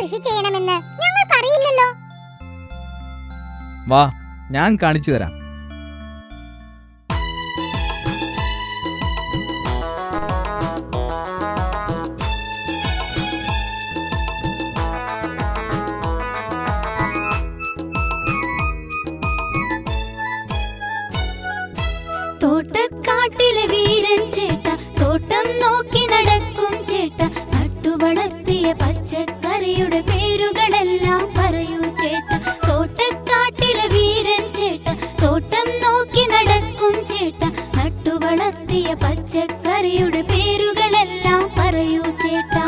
കൃഷി ചെയ്യണമെന്ന് ഞങ്ങൾക്കറിയില്ലല്ലോ. വാ, ഞാൻ കാണിച്ചു തരാം. തോട്ടക്കാട്ടിലെ വീരൻ ചേട്ട, തോട്ടം നോക്കി നടക്കും ചേട്ട, നട്ടുവളർത്തിയ പച്ചക്കറിയുടെ പേരുകളെല്ലാം പറയൂ ചേട്ട. തോട്ടക്കാട്ടിലെ വീരൻ ചേട്ട, തോട്ടം നോക്കി നടക്കും ചേട്ട, നട്ടുവളർത്തിയ പച്ചക്കറിയുടെ പേരുകളെല്ലാം പറയൂ ചേട്ടാ.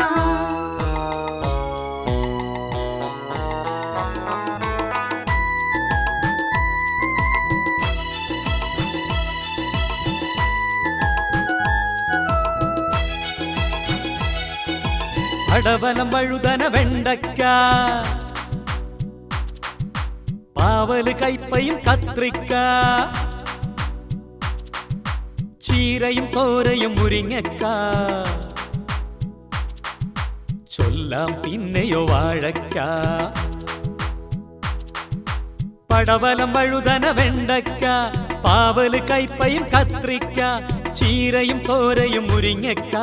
പടവലം, വഴുതന, വെണ്ടയ്ക്ക, പാവല്, കയ്പയും കത്രിക്ക, ചീരയും തോരയും മുരിങ്ങക്ക, ചൊല്ലാം പിന്നെയോ വാഴക്ക. പടവലം, വഴുതന, വെണ്ടയ്ക്ക, പാവല്, കയ്പയും കത്രിക്ക, ചീരയും തോരയും മുരിങ്ങക്ക,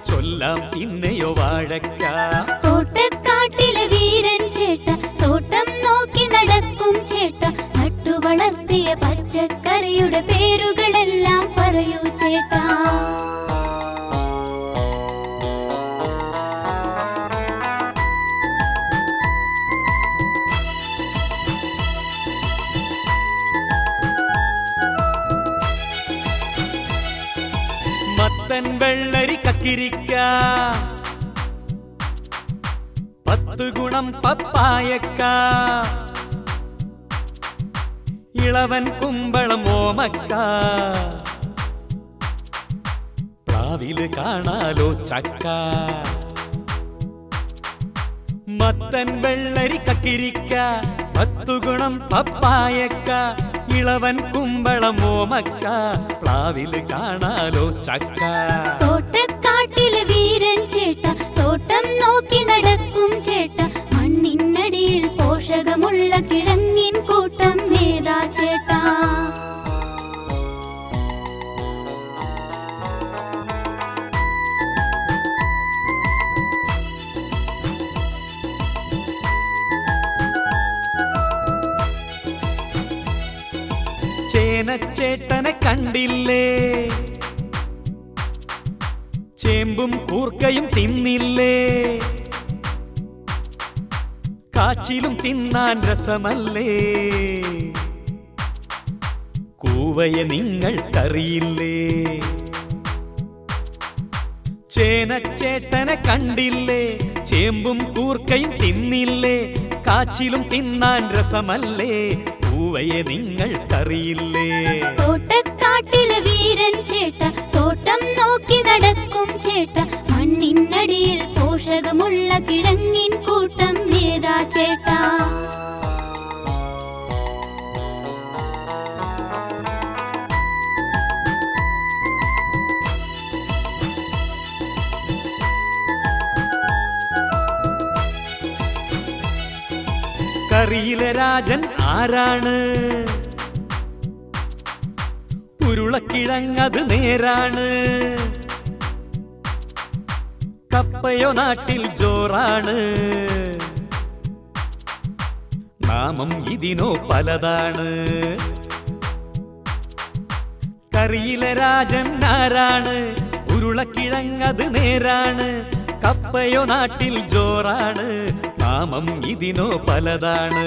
ചൊല്ലാം പിന്നെയോ വാഴക്ക. തോട്ടക്കാട്ടിലെ വീരൻ ചേട്ട, തോട്ടം നോക്കി നടക്കും ചേട്ട, നട്ടുവളർത്തിയ പച്ചക്കറിയുടെ പേരുകളെല്ലാം പറയൂ ചേട്ടാ. മത്തൻ, വെള്ളരി, കക്കിരിക്ക, 10 ഗുണം പപ്പായക്ക, ഇളവൻ, കുമ്പളം, ഓമക്ക, പ്ലാവില് കാണാലോ ചക്ക. മത്തൻ, വെള്ളരി, കക്കിരിക്ക, 10 ഗുണം പപ്പായക്ക, ഇളവൻ, കുമ്പളം, ഓമക്ക, പ്ലാവില് കാണാലോ ചക്ക. തോട്ടക്കാട്ടിലെ വീരൻ ചേട്ട, തോട്ടം നോക്കി നടക്കും ചേട്ട, മണ്ണിനടിയിൽ പോഷകമുള്ള കിഴങ്ങിൻ കൂട്ടം ഏതാ ചേട്ടാ. ചേനച്ചേട്ടനെ കണ്ടില്ലേ, ചേമ്പും കൂർക്കയും തിന്നില്ലേ, കാച്ചിലും തിന്നാൻ രസമല്ലേ, കൂവയെ നിങ്ങൾക്കറിയില്ലേ. ചേനച്ചേട്ടനെ കണ്ടില്ലേ, ചേമ്പും കൂർക്കയും തിന്നില്ലേ, കാച്ചിലും തിന്നാൻ രസമല്ലേ, പൂവയെ നിങ്ങൾക്കറിയില്ലേ. തോട്ടക്കാട്ടിലെ വീരൻ ചേട്ട, തോട്ടം നോക്കി നടക്കും ചേട്ട, മണ്ണിനടിയിൽ പോഷകമുള്ള കിഴങ്ങിൻ കൂട്ടം ഏതാ ചേട്ടാ. കറിയിലെ രാജൻ ആരാണ്, ഉരുളക്കിഴങ്ങത് നേരാണ്, കപ്പയോ നാട്ടിൽ ജോറാണ്, നാമം ഇതിനോ പലതാണ്. കറിയിലെ രാജൻ ആരാണ്, ഉരുളക്കിഴങ്ങത് നേരാണ്, കപ്പയോ നാട്ടിൽ ജോറാണ്, നാമം ഇതിനോ പലതാണ്.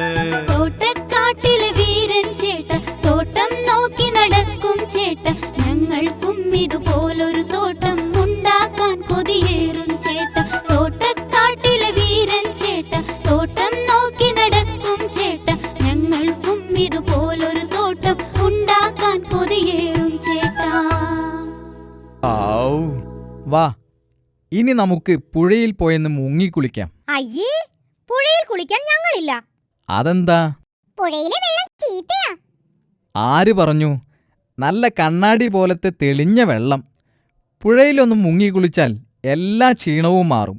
തോട്ടക്കാട്ടിലെ വീരൻ ചേട്ട, തോട്ടം നോക്കി നടക്കും ചേട്ട, ഞങ്ങൾക്കും ഇതുപോലൊരു തോട്ടം ഉണ്ടാക്കാൻ കൊതിയേറും ചേട്ട. തോട്ടക്കാട്ടിലെ വീരൻ ചേട്ട, തോട്ടം നോക്കി നടക്കും ചേട്ട, ഞങ്ങൾക്കും ഇതുപോലൊരു തോട്ടം ഉണ്ടാക്കാൻ കൊതിയേറും ചേട്ടാ. വാ, ഇനി നമുക്ക് പുഴയിൽ പോയെന്ന് മുങ്ങിക്കുളിക്കാം. അയ്യേ, പുഴയിൽ കുളിക്കാൻ ഞങ്ങളില്ല. അതെന്താ? പുഴയിലെ വെള്ളം ചീത്തയാ. ആര് പറഞ്ഞു? നല്ല കണ്ണാടി പോലത്തെ തെളിഞ്ഞ വെള്ളം. പുഴയിലൊന്നും മുങ്ങിക്കുളിച്ചാൽ എല്ലാ ക്ഷീണവും മാറും.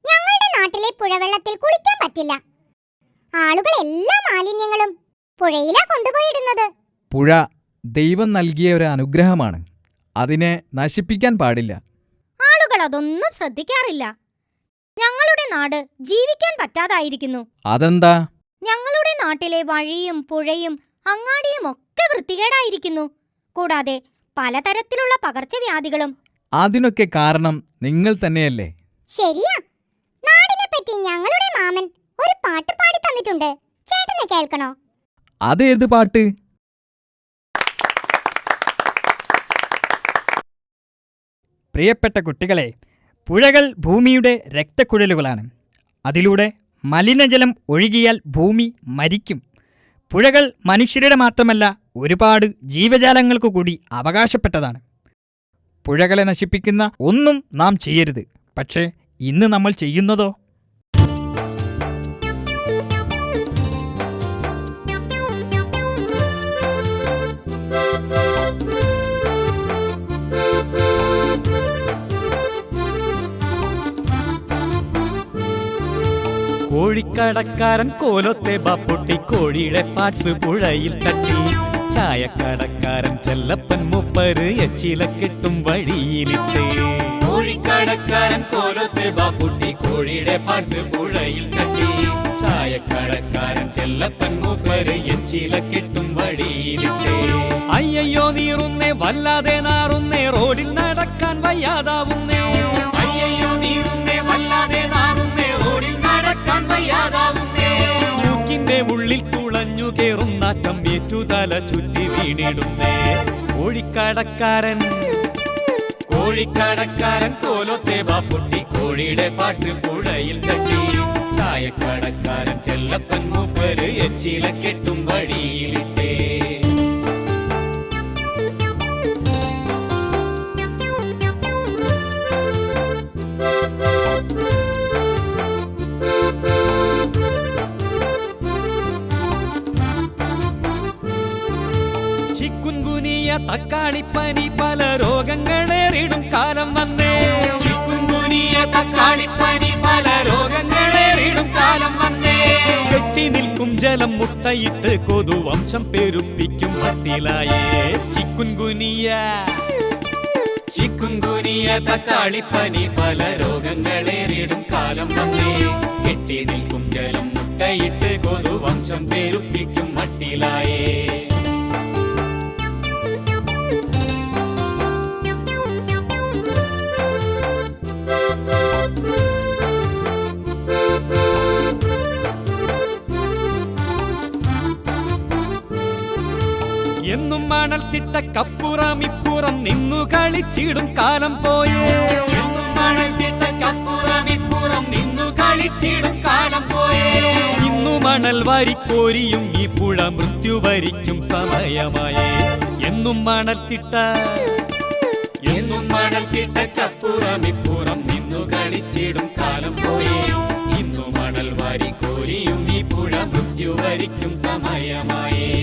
ഞങ്ങളുടെ നാട്ടിലെ പുഴ പുഴവെള്ളത്തിൽ കുളിക്കാൻ പറ്റില്ല. ആളുകൾ എല്ലാ മാലിന്യങ്ങളും പുഴയിലാ കൊണ്ടുപോയിടുന്നത്. പുഴ ദൈവം നൽകിയ ഒരു അനുഗ്രഹമാണ്. അതിനെ നശിപ്പിക്കാൻ പാടില്ല. ആളുകൾ അതൊന്നും ശ്രദ്ധിക്കാറില്ല. ഞങ്ങളുടെ നാട് ജീവിക്കാൻ പറ്റാതായിരിക്കുന്നു. അതെന്താ? ഞങ്ങളുടെ നാട്ടിലെ വഴിയും പുഴയും അങ്ങാടിയും ഒക്കെ വൃത്തികേടായിരിക്കുന്നു. കൂടാതെ പലതരത്തിലുള്ള പകർച്ചവ്യാധികളും. അതിനൊക്കെ കാരണം നിങ്ങൾ തന്നെയല്ലേ? ശരിയാ. നാടിനെ പറ്റി ഞങ്ങളുടെ മാമൻ ഒരു പാട്ട് പാടി തന്നിട്ടുണ്ട്. ചേട്ടന് കേൾക്കണോ? അതേത് പാട്ട്? പ്രിയപ്പെട്ട കുട്ടികളെ, പുഴകൾ ഭൂമിയുടെ രക്തക്കുഴലുകളാണ്. അതിലൂടെ മലിനജലം ഒഴുകിയാൽ ഭൂമി മരിക്കും. പുഴകൾ മനുഷ്യരുടെ മാത്രമല്ല, ഒരുപാട് ജീവജാലങ്ങൾക്കു കൂടി അവകാശപ്പെട്ടതാണ്. പുഴകളെ നശിപ്പിക്കുന്ന ഒന്നും നാം ചെയ്യരുത്. പക്ഷേ ഇന്ന് നമ്മൾ ചെയ്യുന്നതോ? കോഴിക്കടക്കാരൻ കോലത്തെ ബാപ്പൊട്ടി കോഴിയുടെ പാർട്സ് പുഴയിൽ തട്ടി. ചായക്കടക്കാരൻ ചെല്ലപ്പൻ മൂപ്പര് എച്ചില കെട്ടും വഴിയിലിട്ട്. കോഴിക്കടക്കാരൻ കോലത്തെ ബാപ്പൊട്ടി കോഴിയുടെ പാർട്സ് പുഴയിൽ തട്ടി. ചായക്കടക്കാരൻ ചെല്ലപ്പൻ മൂപ്പര് എച്ചില കെട്ടും വഴിയിലിട്ട്. അയ്യയ്യോ നീറുന്നേ, വല്ലാതെ നാറുന്നേ, റോഡിൽ നടക്കാൻ വയ്യാതാവുന്നേ. അയ്യയ്യോ നീറുന്നേ, വല്ലാതെ നാറുന്നേ, റോഡിൽ നടക്കാൻ വയ്യാതാവുന്നേ. മൂക്കിന്റെ ഉള്ളിൽ തുളഞ്ഞു കേറും നാറ്റം ഏറ്റു തല ചുറ്റി വീണിടുന്നേ. കോഴിക്കടക്കാരൻ കോലത്തെ ബാപ്പൊട്ടി കോഴിയുടെ പാർട്സ് പുഴയിൽ തട്ടി. ചായക്കടക്കാരൻ ചെല്ലപ്പൻ മൂപ്പര് എച്ചില കെട്ടും വഴിയിലിട്ടേ. ചിക്കുൻകുനിയ തക്കാളിപ്പനി പല രോഗങ്ങളേറിടും കാലം വന്നേ. ചിക്കുൻകുനിയ തക്കാളിപ്പനി പല രോഗങ്ങളേറിടും കാലം വന്നേ. കെട്ടി നിൽക്കും ജലം മുട്ടയിട്ട് കൊതുവംശം പെരുപ്പിക്കും മട്ടിലായേ. ചിക്കുൻകുനിയ തക്കാളിപ്പനി പല രോഗങ്ങളേറിടും കാലം വന്നേ. കെട്ടി നിൽക്കും ജലം മുട്ടയിട്ട് കൊതുവംശം പെരുപ്പിക്കും മട്ടിലായേ. എന്നും മണൽ തിട്ട കപ്പുറം ഇപ്പുറം നിന്നു കളിച്ചിടും കാലം പോയേ. എന്നും മണൽ തിട്ട കപ്പുറം ഇപ്പുറം നിന്നു കളിച്ചിടും കാലം പോയേ. ഇന്നു മണൽ വാരിക്കോരിയും ഈ പുഴ മൃത്യു വരിക്കും സമയമായേ. എന്നും മണൽ തിട്ട കപ്പുറം ഇപ്പുറം നിന്നു കളിച്ചിടും കാലം പോയേ. ഇന്നു മണൽ വാരിക്കോരിയും ഈ പുഴ മൃത്യു വരിക്കും സമയമായേ.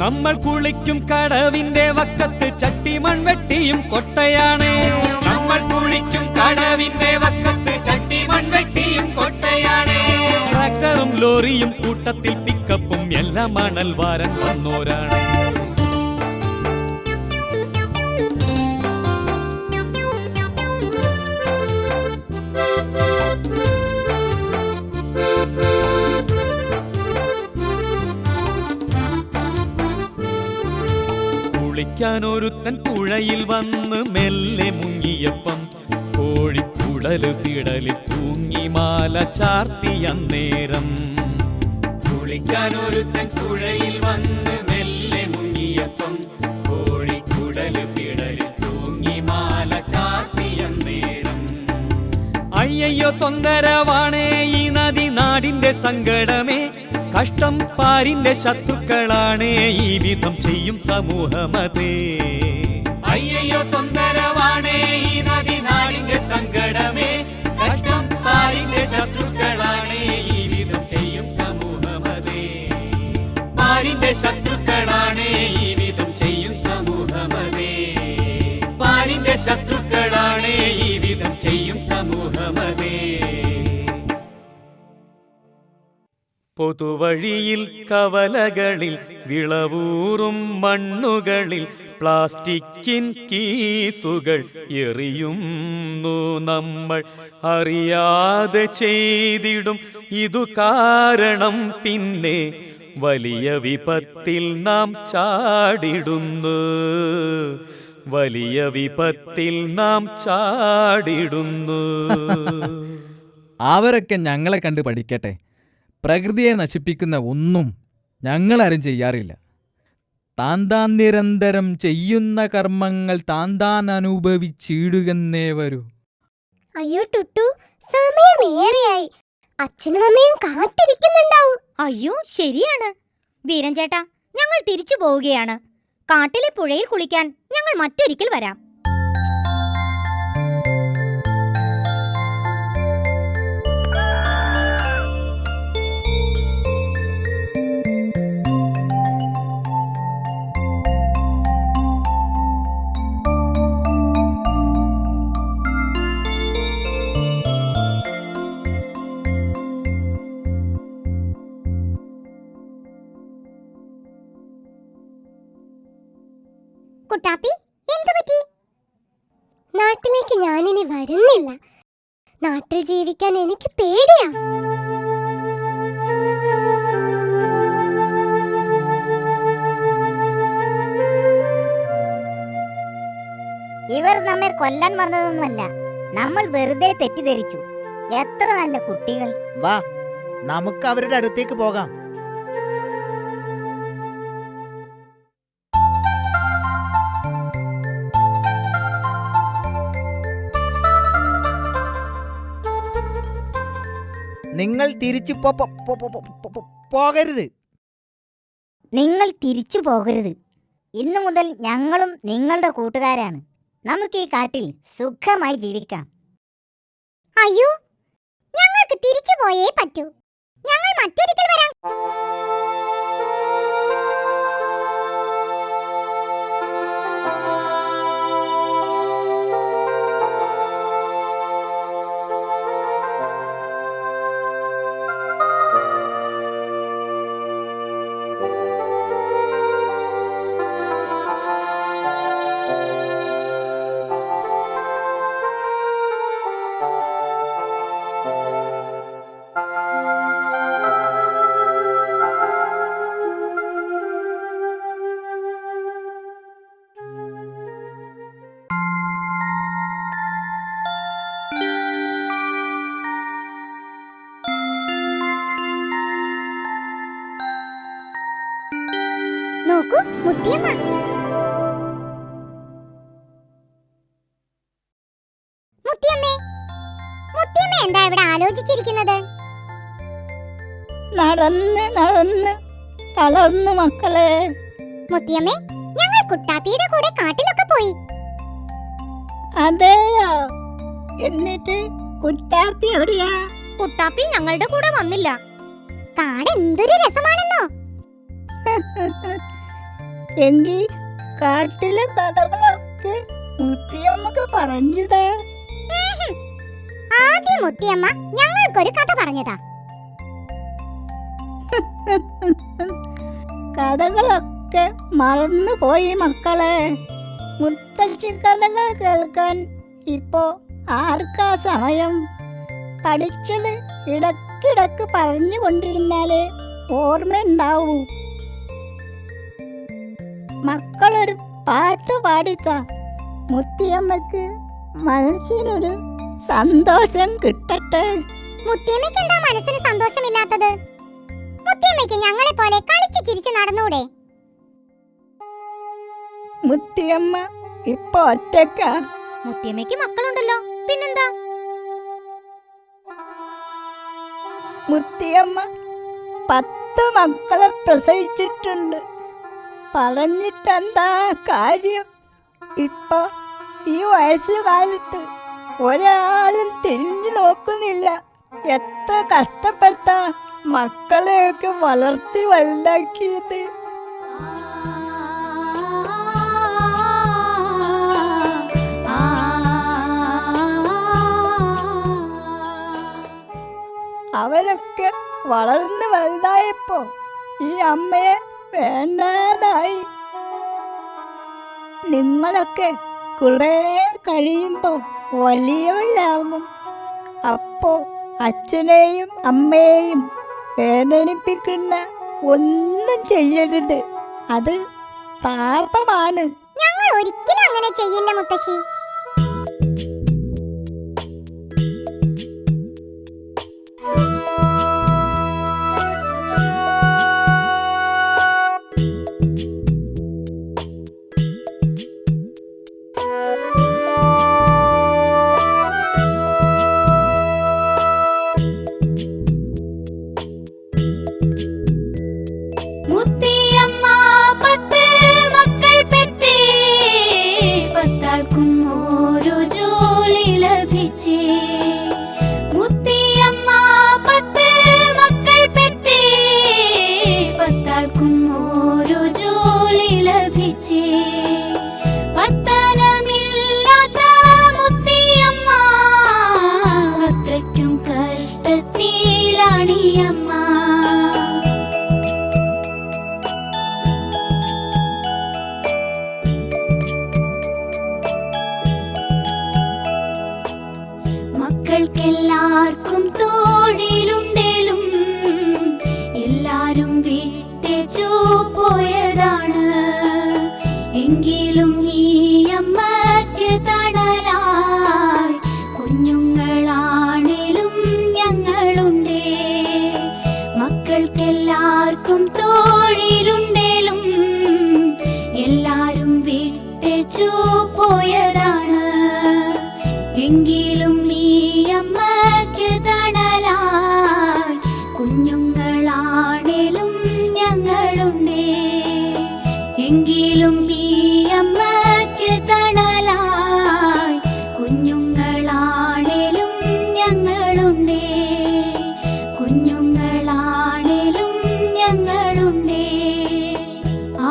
നമ്മൾ കുളിക്കും കടവിന്റെ വക്കത്ത് ചട്ടിമൺ വെട്ടിയും കൊട്ടയാണ്. നമ്മൾ കുളിക്കും കടവിന്റെ വക്കത്ത് ചട്ടിമൺ വെട്ടിയും കൊട്ടയാണ്. ട്രാക്ടറും ലോറിയും കൂട്ടത്തിൽ പിക്കപ്പും എല്ലാം മണൽ വാരൻ വന്നോരാണ്. കുളിക്കാനൊരുത്തൻ പുഴയിൽ വന്ന് മെല്ലെ മുങ്ങിയപ്പം കോഴിക്കുടല് പിടലിൽ തൂങ്ങി മാല ചാർത്തിയന്നേരം. കുളിക്കാനൊരുത്തൻ പുഴയിൽ വന്ന് മെല്ലെ മുങ്ങിയപ്പം കോഴിക്കുടല് പിടലിൽ തൂങ്ങി മാല ചാർത്തിയന്നേരം. അയ്യയ്യോ തൊന്തരവാണേ ഈ നദി നാടിന്റെ സങ്കടമേ. കഷ്ടം പാരിന്റെ ശത്രുക്കളാണേ ഈ വിധം ചെയ്യും സമൂഹമതേ. അയ്യയ്യോ തൊന്തരവാണേ ഈ നദി നാടിന്റെ സങ്കടമേ. കഷ്ടം പാരിന്റെ ശത്രു പാരിന്റെ ശത്രുക്കളാണേ ഈ വിധം ചെയ്യും സമൂഹമതേ. പാരിന്റെ ശത്രുക്കളാണേ ഈ വിധം ചെയ്യും സമൂഹമതേ. പൊതുവഴിയിൽ കവലകളിൽ വിളവൂറും മണ്ണുകളിൽ പ്ലാസ്റ്റിക്കിൻ കീസുകൾ എറിയുന്നു നമ്മൾ. അറിയാതെ ചെയ്തിടും ഇതു കാരണം പിന്നെ വലിയ വിപത്തിൽ നാം ചാടിടുന്നു. വലിയ വിപത്തിൽ നാം ചാടിടുന്നു. അവരൊക്കെ ഞങ്ങളെ കണ്ട് പഠിക്കട്ടെ. പ്രകൃതിയെ നശിപ്പിക്കുന്ന ഒന്നും ഞങ്ങളാരും ചെയ്യാറില്ല. താൻ നിരന്തരം ചെയ്യുന്ന കർമ്മങ്ങൾ താൻ അനുഭവിച്ചിടുകന്നേ വരൂ. അയ്യോ ടുട്ടു, സമയമേറെയായി. അച്ഛനും അമ്മയും കാത്തിരിക്കുന്നുണ്ടാവും. അയ്യോ ശരിയാണ് വീരൻ ചേട്ടാ, ഞങ്ങൾ തിരിച്ചു പോവുകയാണ്. കാട്ടിലെ പുഴയിൽ കുളിക്കാൻ ഞങ്ങൾ മറ്റൊരിക്കൽ വരാം. കുട്ടാപ്പി, എന്തു പറ്റി? നാട്ടിലേക്ക് ഞാനിനി വരുന്നില്ല. നാട്ടിൽ ജീവിക്കാൻ എനിക്ക് പേടിയാ. ഇവർ നമ്മെ കൊല്ലാൻ വന്നതൊന്നുമല്ല. നമ്മൾ വെറുതെ തെറ്റിദ്ധരിച്ചു. എത്ര നല്ല കുട്ടികൾ. വാ, നമുക്ക് അവരുടെ അടുത്തേക്ക് പോകാം. നിങ്ങൾ തിരിച്ചു പോകരുത്. നിങ്ങൾ തിരിച്ചു പോകരുത്. ഇന്നു മുതൽ ഞങ്ങളും നിങ്ങളുടെ കൂട്ടുകാരാണ്. നമുക്ക് ഈ കാട്ടിൽ സുഖമായി ജീവിക്കാം. അയ്യോ, ഞങ്ങൾക്ക് തിരിച്ചു പോയേ പറ്റൂ. ഞങ്ങൾ മറ്റൊരിക്കൽ വരാം. നോക്കൂ മുത്തിയമ്മ. മുത്തിയമ്മേ, മുത്തിയമ്മ എന്താ ഇവിടെ ആലോചിച്ചിരിക്കുന്നത്? നടന്ന് നടന്ന് തളർന്നു മക്കളെ. മുത്തിയമ്മേ, ഞങ്ങൾ കുട്ടാപ്പിയുടെ കൂടെ കാട്ടിലൊക്കെ പോയി. അതെയോ? എന്നിട്ട് കുട്ടാപ്പി എവിടെയാ? കുട്ടാപ്പി ഞങ്ങളുടെ കൂടെ വന്നില്ല. കാട് എന്തൊരു രസമാണെന്നോ. എങ്കിൽ കാട്ടിലെ കഥകളൊക്കെ മുത്തിയമ്മക്ക് പറഞ്ഞതാ. ആദ്യം മുത്തിയമ്മ ഞങ്ങൾക്കൊരു കഥ പറഞ്ഞതാ. കഥകളൊക്കെ മറന്നുപോയി മക്കളെ. മുത്തശ്ശി കഥകൾ കേൾക്കാൻ ഇപ്പോ ആർക്കാ സമയം? പഠിച്ചത് ഇടക്കിടക്ക് പറഞ്ഞുകൊണ്ടിരുന്നാലേ ഓർമ്മയുണ്ടാവൂ. മക്കളൊരു പാട്ട് പാടിത്താ. മുത്തിയമ്മക്ക് മനസ്സിനൊരു സന്തോഷം കിട്ടട്ടെ. മുത്തിയമ്മയ്ക്ക് എന്താ മനസ്സിന് സന്തോഷമില്ലാത്തത്? മുത്തിയമ്മയ്ക്ക് ഞങ്ങളെ പോലെ കളിച്ച് ചിരിച്ച് നടന്നൂടെ? മുത്തിയമ്മ ഇപ്പൊ ഒറ്റക്കാ. മുത്തിയമ്മയ്ക്ക് മക്കളുണ്ടല്ലോ, പിന്നെന്താ? മുത്തിയമ്മ 10 മക്കളെ പ്രസവിച്ചിട്ടുണ്ട്. പറഞ്ഞിട്ടെന്താ കാര്യം? ഇപ്പൊ ഈ വയസ്സുകാലത്ത് ഒരാളും തിരിഞ്ഞു നോക്കുന്നില്ല. എത്ര കഷ്ടപ്പെട്ട മക്കളെയൊക്കെ വളർത്തി വലുതാക്കിയത്. അവരൊക്കെ വളർന്ന് വലുതായപ്പോ ഈ അമ്മയെ വേണ്ടാതായി. നിങ്ങളൊക്കെ കുറെ കഴിയുമ്പോ വലിയവരാകും. അപ്പോ അച്ഛനെയും അമ്മയെയും വേദനിപ്പിക്കുന്ന ഒന്നും ചെയ്യരുത്. അത് പാപമാണ്. ഞങ്ങൾ ഒരിക്കലും അങ്ങനെ ചെയ്യില്ല മുത്തശ്ശി. മുത്തിയമ്മ 10 മക്കൾ പെറ്റേ, 10 ഓരോ ജോലി ലഭിച്ചേ. മുത്തിയമ്മ 10 മക്കൾ പെറ്റേ, 10 ഓരോ ജോലി ലഭിച്ചേ. പത്തനമില്ലാത്ത മുത്തിയമ്മ അത്രയ്ക്കും കഷ്ടത്തിലാണിയമ്മ. മക്കൾക്കെല്ലാവർക്കും തൊഴിലുണ്ടേലും എല്ലാരും വിട്ടേച്ചു പോയതാണ്. എങ്കിലും ഈ അമ്മയ്ക്ക് തണലായി കുഞ്ഞുങ്ങളാണേലും ഞങ്ങളുണ്ടേ. മക്കൾക്കെല്ലാവർക്കും തൊഴിലുണ്ടേലും എല്ലാരും വിട്ടേച്ചു പോയതാണ്. എങ്കിലും ഈ അമ്മയ്ക്ക് തണലായി കുഞ്ഞുങ്ങളാണേലും ഞങ്ങളുണ്ടേ. എങ്കിലും ഈ അമ്മയ്ക്ക് തണലായി കുഞ്ഞുങ്ങളാണേലും ഞങ്ങളുണ്ടേ. കുഞ്ഞുങ്ങളാണേലും ഞങ്ങളുണ്ടേ. ആ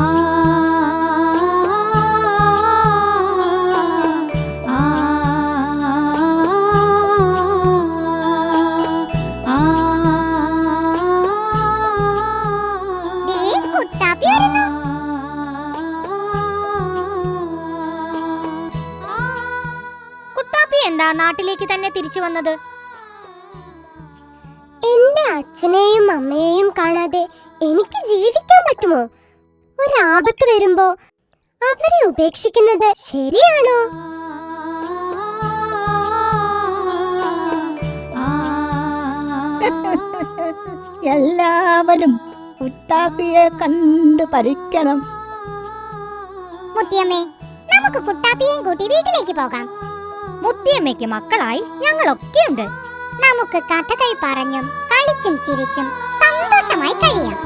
ദേ, കുട്ടാപ്പി വരുന്നു. കുട്ടാപ്പി എന്താ നാട്ടിലേക്ക് തന്നെ തിരിച്ചു വന്നത്? എന്റെ അച്ഛനെയും അമ്മയെയും കാണാതെ എനിക്ക് ജീവിക്കാൻ പറ്റുമോ? ഒരാപത്ത് വരുമ്പോ അവരെ ഉപേക്ഷിക്കുന്നത് ശരിയാണോ? എല്ലാവരും കുട്ടാപ്പിയെ കണ്ടു പഠിക്കണം. മുത്തിയമ്മേ, നമുക്ക് കുട്ടാപ്പിയെയും കൂട്ടി വീട്ടിലേക്ക് പോകാം. മുത്തിയമ്മയ്ക്ക് മക്കളായി ഞങ്ങളൊക്കെയുണ്ട്. നമുക്ക് കഥകൾ പറഞ്ഞും കളിച്ചും ചിരിച്ചും സന്തോഷമായി കഴിയാം.